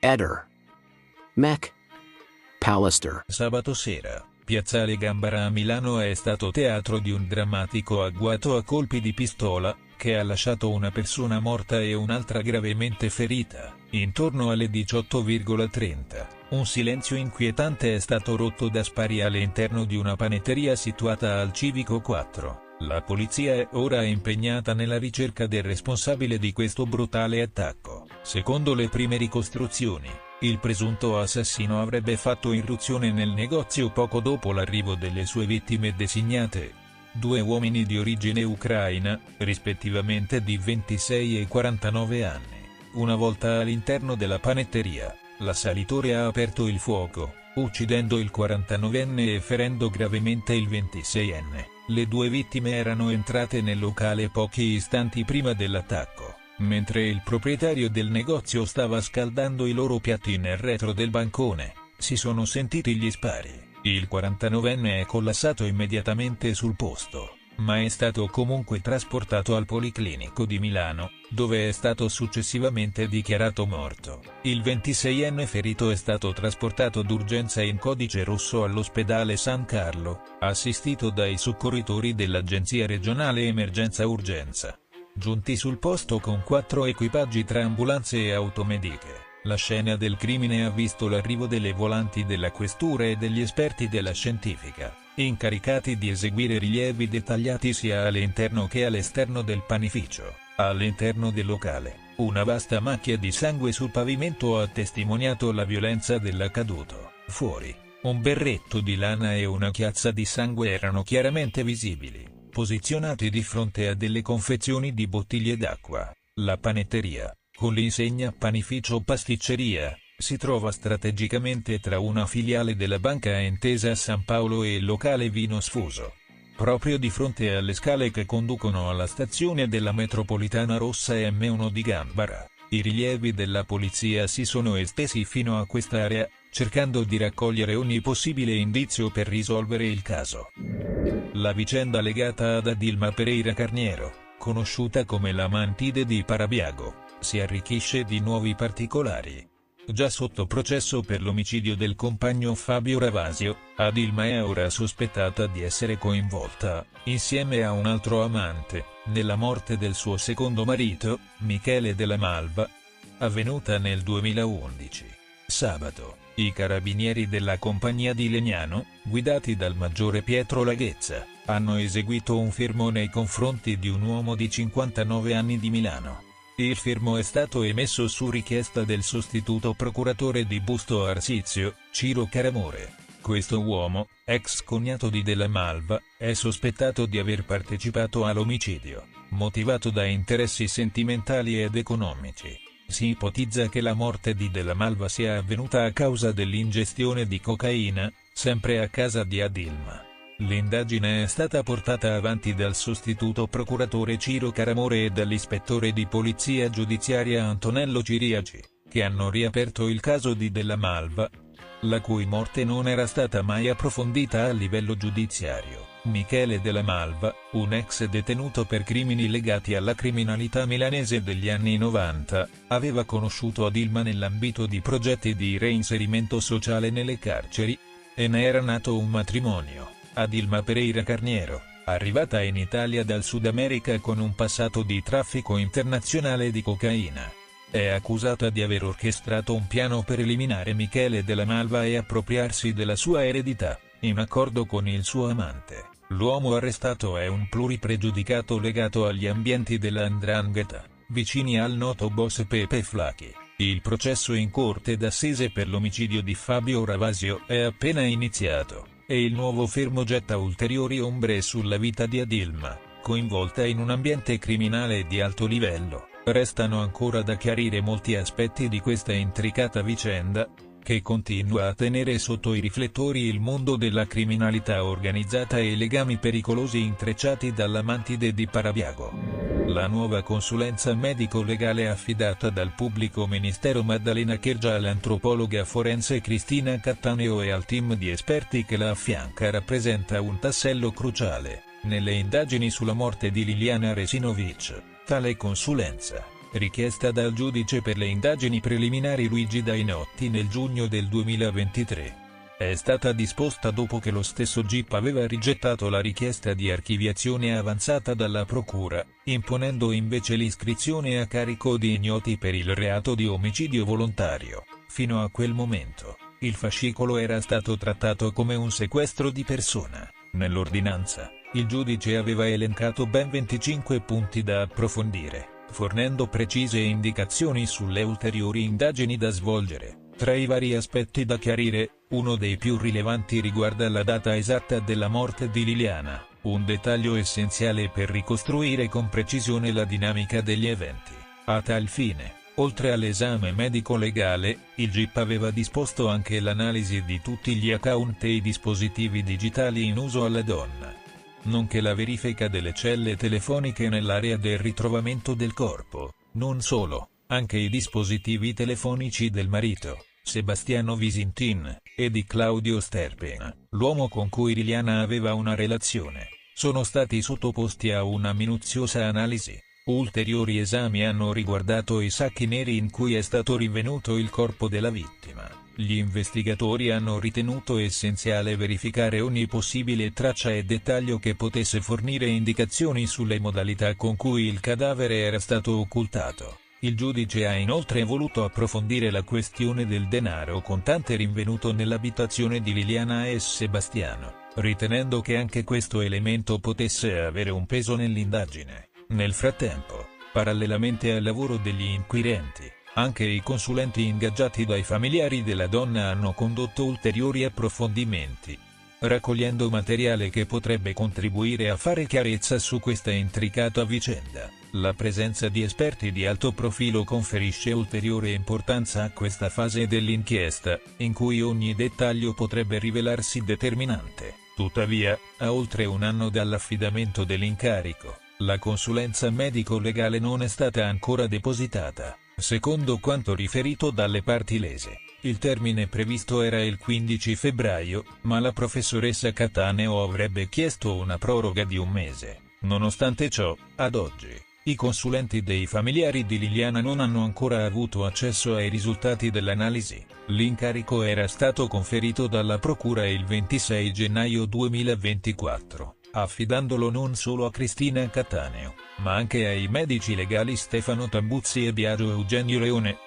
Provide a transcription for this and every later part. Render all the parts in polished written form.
Eder. Mech. Pallister. Sabato sera, Piazzale Gambara a Milano è stato teatro di un drammatico agguato a colpi di pistola, che ha lasciato una persona morta e un'altra gravemente ferita. Intorno alle 18:30, un silenzio inquietante è stato rotto da spari all'interno di una panetteria situata al Civico 4. La polizia è ora impegnata nella ricerca del responsabile di questo brutale attacco. Secondo le prime ricostruzioni, il presunto assassino avrebbe fatto irruzione nel negozio poco dopo l'arrivo delle sue vittime designate. Due uomini di origine ucraina, rispettivamente di 26 e 49 anni. Una volta all'interno della panetteria, l'assalitore ha aperto il fuoco, uccidendo il 49enne e ferendo gravemente il 26enne. Le due vittime erano entrate nel locale pochi istanti prima dell'attacco, mentre il proprietario del negozio stava scaldando i loro piatti nel retro del bancone. Si sono sentiti gli spari. Il 49enne è collassato immediatamente sul posto, ma è stato comunque trasportato al Policlinico di Milano, dove è stato successivamente dichiarato morto. Il 26enne ferito è stato trasportato d'urgenza in codice rosso all'ospedale San Carlo, assistito dai soccorritori dell'Agenzia Regionale Emergenza Urgenza, giunti sul posto con 4 equipaggi tra ambulanze e automediche. La scena del crimine ha visto l'arrivo delle volanti della questura e degli esperti della scientifica, incaricati di eseguire rilievi dettagliati sia all'interno che all'esterno del panificio. All'interno del locale, una vasta macchia di sangue sul pavimento ha testimoniato la violenza dell'accaduto. Fuori, un berretto di lana e una chiazza di sangue erano chiaramente visibili, posizionati di fronte a delle confezioni di bottiglie d'acqua. La panetteria, con l'insegna panificio pasticceria, si trova strategicamente tra una filiale della Banca Intesa San Paolo e il locale Vino Sfuso, proprio di fronte alle scale che conducono alla stazione della metropolitana rossa M1 di Gambara. I rilievi della polizia si sono estesi fino a quest'area, cercando di raccogliere ogni possibile indizio per risolvere il caso. La vicenda legata ad Adilma Pereira Carniero, conosciuta come la Mantide di Parabiago, si arricchisce di nuovi particolari. Già sotto processo per l'omicidio del compagno Fabio Ravasio, Adilma è ora sospettata di essere coinvolta, insieme a un altro amante, nella morte del suo secondo marito, Michele Della Malva, avvenuta nel 2011. Sabato, i carabinieri della compagnia di Legnano, guidati dal maggiore Pietro Laghezza, hanno eseguito un fermo nei confronti di un uomo di 59 anni di Milano. Il fermo è stato emesso su richiesta del sostituto procuratore di Busto Arsizio, Ciro Caramore. Questo uomo, ex cognato di Della Malva, è sospettato di aver partecipato all'omicidio, motivato da interessi sentimentali ed economici. Si ipotizza che la morte di Della Malva sia avvenuta a causa dell'ingestione di cocaina, sempre a casa di Adilma. L'indagine è stata portata avanti dal sostituto procuratore Ciro Caramore e dall'ispettore di polizia giudiziaria Antonello Ciriaci, che hanno riaperto il caso di Della Malva, la cui morte non era stata mai approfondita a livello giudiziario. Michele Della Malva, un ex detenuto per crimini legati alla criminalità milanese degli anni 90, aveva conosciuto Adilma nell'ambito di progetti di reinserimento sociale nelle carceri, e ne era nato un matrimonio. Adilma Pereira Carniero, arrivata in Italia dal Sud America con un passato di traffico internazionale di cocaina, è accusata di aver orchestrato un piano per eliminare Michele Della Malva e appropriarsi della sua eredità, in accordo con il suo amante. L'uomo arrestato è un pluripregiudicato legato agli ambienti della 'ndrangheta, vicini al noto boss Pepe Flacchi. Il processo in corte d'assise per l'omicidio di Fabio Ravasio è appena iniziato, e il nuovo fermo getta ulteriori ombre sulla vita di Adilma, coinvolta in un ambiente criminale di alto livello. Restano ancora da chiarire molti aspetti di questa intricata vicenda, che continua a tenere sotto i riflettori il mondo della criminalità organizzata e i legami pericolosi intrecciati dalla Mantide di Parabiago. La nuova consulenza medico-legale affidata dal pubblico ministero Maddalena Chergia all'antropologa forense Cristina Cattaneo e al team di esperti che la affianca rappresenta un tassello cruciale nelle indagini sulla morte di Liliana Resinovic. Tale consulenza, richiesta dal giudice per le indagini preliminari Luigi Dainotti nel giugno del 2023. È stata disposta dopo che lo stesso GIP aveva rigettato la richiesta di archiviazione avanzata dalla procura, imponendo invece l'iscrizione a carico di ignoti per il reato di omicidio volontario. Fino a quel momento, il fascicolo era stato trattato come un sequestro di persona. Nell'ordinanza, il giudice aveva elencato ben 25 punti da approfondire, fornendo precise indicazioni sulle ulteriori indagini da svolgere. Tra i vari aspetti da chiarire, uno dei più rilevanti riguarda la data esatta della morte di Liliana, un dettaglio essenziale per ricostruire con precisione la dinamica degli eventi. A tal fine, oltre all'esame medico-legale, il GIP aveva disposto anche l'analisi di tutti gli account e i dispositivi digitali in uso alla donna, nonché la verifica delle celle telefoniche nell'area del ritrovamento del corpo. Non solo, anche i dispositivi telefonici del marito, Sebastiano Visintin, e di Claudio Sterpena, l'uomo con cui Liliana aveva una relazione, sono stati sottoposti a una minuziosa analisi. Ulteriori esami hanno riguardato i sacchi neri in cui è stato rinvenuto il corpo della vittima. Gli investigatori hanno ritenuto essenziale verificare ogni possibile traccia e dettaglio che potesse fornire indicazioni sulle modalità con cui il cadavere era stato occultato. Il giudice ha inoltre voluto approfondire la questione del denaro contante rinvenuto nell'abitazione di Liliana e Sebastiano, ritenendo che anche questo elemento potesse avere un peso nell'indagine. Nel frattempo, parallelamente al lavoro degli inquirenti, anche i consulenti ingaggiati dai familiari della donna hanno condotto ulteriori approfondimenti, raccogliendo materiale che potrebbe contribuire a fare chiarezza su questa intricata vicenda. La presenza di esperti di alto profilo conferisce ulteriore importanza a questa fase dell'inchiesta, in cui ogni dettaglio potrebbe rivelarsi determinante. Tuttavia, a oltre un anno dall'affidamento dell'incarico, la consulenza medico-legale non è stata ancora depositata. Secondo quanto riferito dalle parti lese, il termine previsto era il 15 febbraio, ma la professoressa Cattaneo avrebbe chiesto una proroga di un mese. Nonostante ciò, ad oggi, i consulenti dei familiari di Liliana non hanno ancora avuto accesso ai risultati dell'analisi. L'incarico era stato conferito dalla procura il 26 gennaio 2024. Affidandolo non solo a Cristina Cattaneo, ma anche ai medici legali Stefano Tambuzzi e Biagio Eugenio Leone.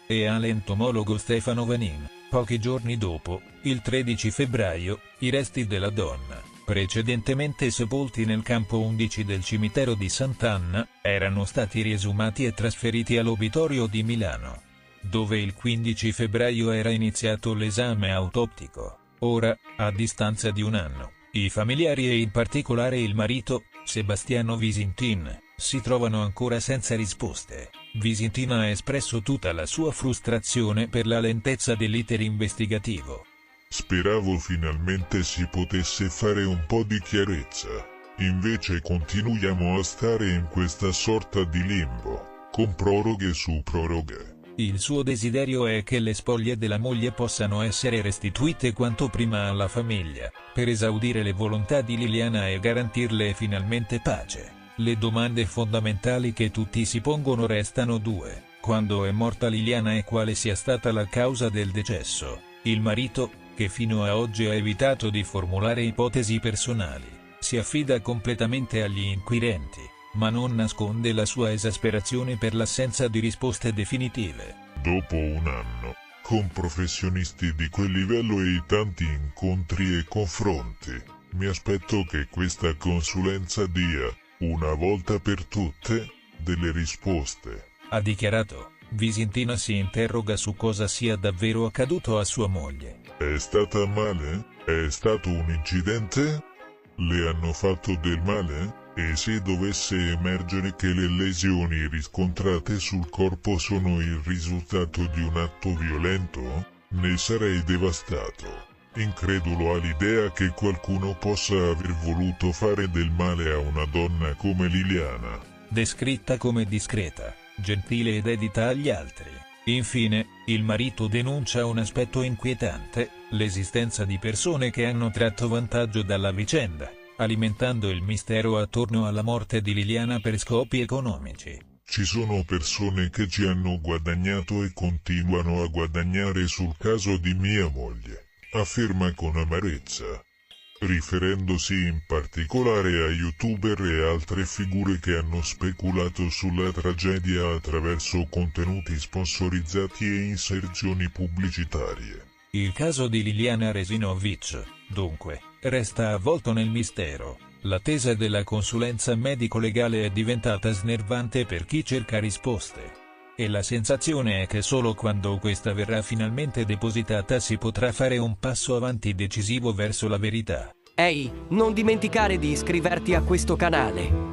E all'entomologo Stefano Vanin. Pochi giorni dopo, il 13 febbraio, i resti della donna, precedentemente sepolti nel campo 11 del cimitero di Sant'Anna, erano stati riesumati e trasferiti all'obitorio di Milano, dove il 15 febbraio era iniziato l'esame autoptico. Ora, a distanza di un anno, i familiari e in particolare il marito, Sebastiano Visintin, si trovano ancora senza risposte. Visintin ha espresso tutta la sua frustrazione per la lentezza dell'iter investigativo. Speravo finalmente si potesse fare un po' di chiarezza. Invece continuiamo a stare in questa sorta di limbo, con proroghe su proroghe. Il suo desiderio è che le spoglie della moglie possano essere restituite quanto prima alla famiglia, per esaudire le volontà di Liliana e garantirle finalmente pace. Le domande fondamentali che tutti si pongono restano due: quando è morta Liliana e quale sia stata la causa del decesso. Il marito, che fino a oggi ha evitato di formulare ipotesi personali, si affida completamente agli inquirenti, ma non nasconde la sua esasperazione per l'assenza di risposte definitive. Dopo un anno, con professionisti di quel livello e i tanti incontri e confronti, mi aspetto che questa consulenza dia, una volta per tutte, delle risposte. Ha dichiarato. Visintina si interroga su cosa sia davvero accaduto a sua moglie. È stata male? È stato un incidente? Le hanno fatto del male? E se dovesse emergere che le lesioni riscontrate sul corpo sono il risultato di un atto violento? Ne sarei devastato. Incredulo all'idea che qualcuno possa aver voluto fare del male a una donna come Liliana. Descritta come discreta, gentile e dedita agli altri, Infine, il marito denuncia un aspetto inquietante, l'esistenza di persone che hanno tratto vantaggio dalla vicenda, alimentando il mistero attorno alla morte di Liliana per scopi economici. Ci sono persone che ci hanno guadagnato e continuano a guadagnare sul caso di mia moglie, afferma con amarezza, riferendosi in particolare a youtuber e altre figure che hanno speculato sulla tragedia attraverso contenuti sponsorizzati e inserzioni pubblicitarie. Il caso di Liliana Resinovic, dunque, resta avvolto nel mistero. L'attesa della consulenza medico-legale è diventata snervante per chi cerca risposte. E la sensazione è che solo quando questa verrà finalmente depositata si potrà fare un passo avanti decisivo verso la verità. Ehi, non dimenticare di iscriverti a questo canale.